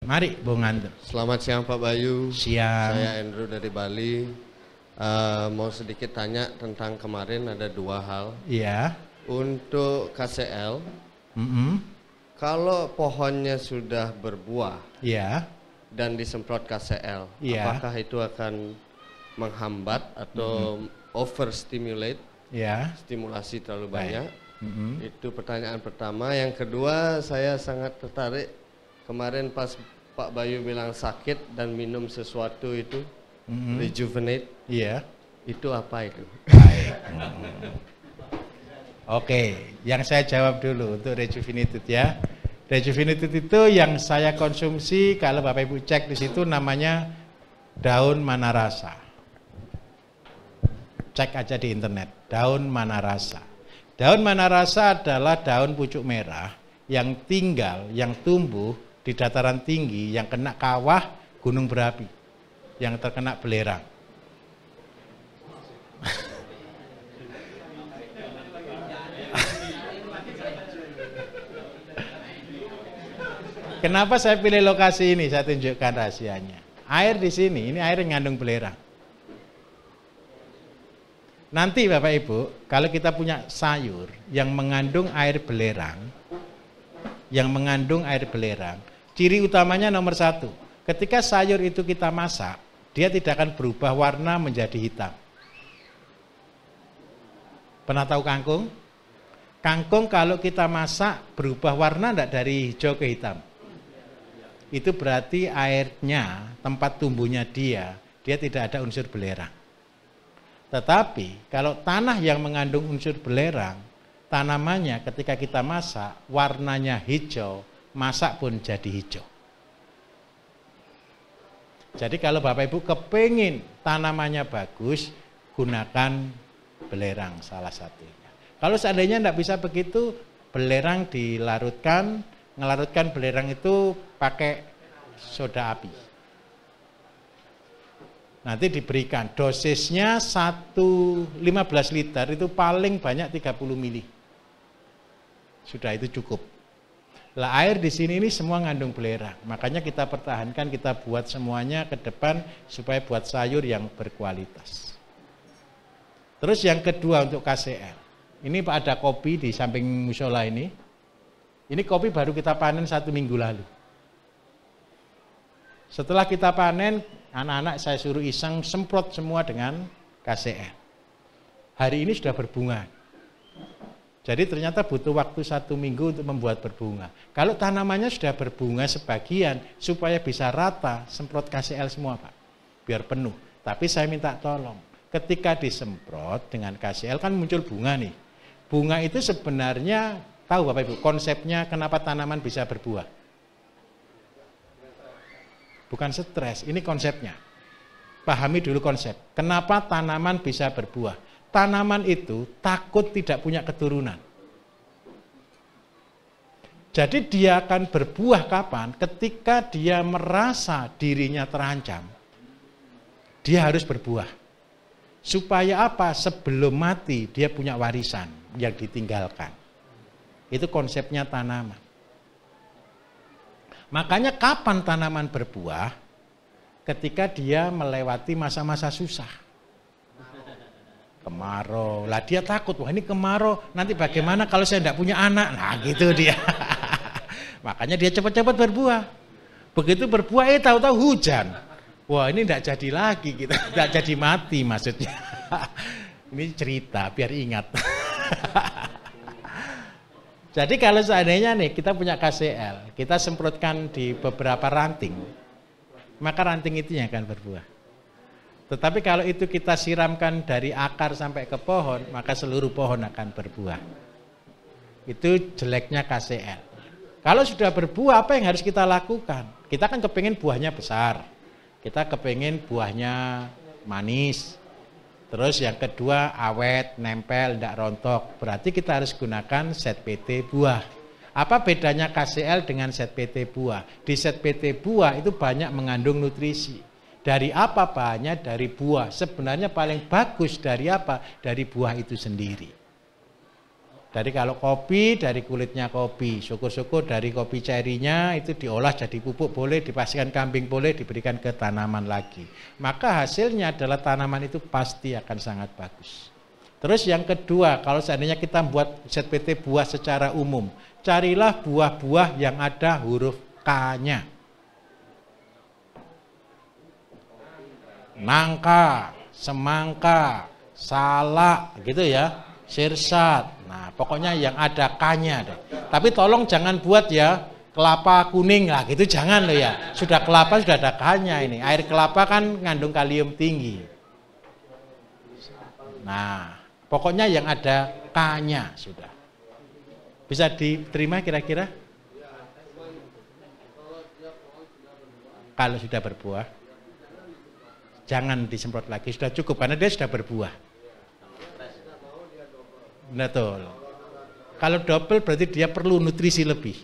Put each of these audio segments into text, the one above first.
Mari Bung Andrew. Selamat siang Pak Bayu. Siang. Saya Andrew dari Bali. Mau sedikit tanya tentang kemarin ada dua hal. Iya. Untuk KCL, kalau pohonnya sudah berbuah, iya, dan disemprot KCL, iya, apakah itu akan menghambat atau overstimulate? Iya. Stimulasi terlalu banyak. Itu pertanyaan pertama. Yang kedua, saya sangat tertarik kemarin pas Pak Bayu bilang sakit dan minum sesuatu itu rejuvenate. Iya. Itu apa itu? Baik. Oke, yang saya jawab dulu untuk rejuvenated ya. Rejuvenated itu yang saya konsumsi, kalau Bapak Ibu cek di situ namanya daun manarasa. Cek aja di internet, daun manarasa. Daun manarasa adalah daun pucuk merah yang tinggal, yang tumbuh di dataran tinggi, yang kena kawah gunung berapi, yang terkena belerang. Kenapa saya pilih lokasi ini? Saya tunjukkan rahasianya. Air di sini, ini air yang mengandung belerang. Nanti Bapak Ibu, kalau kita punya sayur yang mengandung air belerang, ciri utamanya nomor satu, ketika sayur itu kita masak, dia tidak akan berubah warna menjadi hitam. Pernah tahu kangkung? Kangkung kalau kita masak berubah warna enggak dari hijau ke hitam? Itu berarti airnya, tempat tumbuhnya dia tidak ada unsur belerang. Tetapi kalau tanah yang mengandung unsur belerang, tanamannya ketika kita masak, warnanya hijau, masak pun jadi hijau. Jadi kalau Bapak Ibu kepingin tanamannya bagus, gunakan belerang salah satunya. Kalau seandainya tidak bisa begitu, belerang dilarutkan, ngelarutkan belerang itu pakai soda api. Nanti diberikan dosisnya 15 liter itu paling banyak 30 mili. Sudah itu cukup. Lah air di sini ini semua ngandung belerang. Makanya kita pertahankan, kita buat semuanya ke depan supaya buat sayur yang berkualitas. Terus yang kedua untuk KCL. Ini Pak ada kopi di samping musola ini. Ini kopi baru kita panen 1 minggu lalu. Setelah kita panen, anak-anak saya suruh iseng semprot semua dengan KCL. Hari ini sudah berbunga. Jadi ternyata butuh waktu 1 minggu untuk membuat berbunga. Kalau tanamannya sudah berbunga sebagian, supaya bisa rata, semprot KCL semua Pak. Biar penuh. Tapi saya minta tolong, ketika disemprot dengan KCL kan muncul bunga nih. Bunga itu sebenarnya, tahu Bapak Ibu, konsepnya kenapa tanaman bisa berbuah? Bukan stres, ini konsepnya. Pahami dulu konsep. Kenapa tanaman bisa berbuah? Tanaman itu takut tidak punya keturunan. Jadi dia akan berbuah kapan? Ketika dia merasa dirinya terancam. Dia harus berbuah. Supaya apa? Sebelum mati dia punya warisan yang ditinggalkan. Itu konsepnya tanaman. Makanya kapan tanaman berbuah? Ketika dia melewati masa-masa susah. Kemarau. Lah dia takut, wah ini kemarau, nanti bagaimana kalau saya tidak punya anak? Nah gitu dia. Makanya dia cepat-cepat berbuah. Begitu berbuah, tahu-tahu hujan. Wah ini tidak jadi lagi, kita tidak jadi mati maksudnya. Ini cerita biar ingat. Jadi kalau seandainya nih kita punya KCL, kita semprotkan di beberapa ranting, maka ranting itu yang akan berbuah. Tetapi kalau itu kita siramkan dari akar sampai ke pohon, maka seluruh pohon akan berbuah. Itu jeleknya KCL. Kalau sudah berbuah, apa yang harus kita lakukan? Kita kan kepingin buahnya besar, kita kepingin buahnya manis. Terus yang kedua awet, nempel, tidak rontok. Berarti kita harus gunakan zat PT buah. Apa bedanya KCL dengan zat PT buah? Di zat PT buah itu banyak mengandung nutrisi. Dari apa bahannya? Dari buah. Sebenarnya paling bagus dari apa? Dari buah itu sendiri. Dari kalau kopi, dari kulitnya kopi, syukur-syukur dari kopi cerinya itu diolah jadi pupuk boleh, dipastikan kambing boleh, diberikan ke tanaman lagi. Maka hasilnya adalah tanaman itu pasti akan sangat bagus. Terus yang kedua, kalau seandainya kita buat ZPT buah secara umum, carilah buah-buah yang ada huruf K-nya. Nangka, semangka, salak, gitu ya, sirsat. Nah, pokoknya yang ada K-nya deh. Tapi tolong jangan buat ya kelapa kuning lah, gitu jangan loh ya. Sudah kelapa sudah ada K-nya ini. Air kelapa kan mengandung kalium tinggi. Nah, pokoknya yang ada K-nya sudah. Bisa diterima kira-kira? Kalau sudah berbuah, jangan disemprot lagi, sudah cukup karena dia sudah berbuah. Betul. Kalau double berarti dia perlu nutrisi lebih.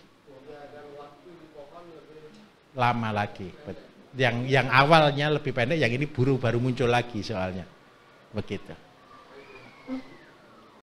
Lama lagi. Yang awalnya lebih pendek, yang ini baru muncul lagi soalnya. Begitu.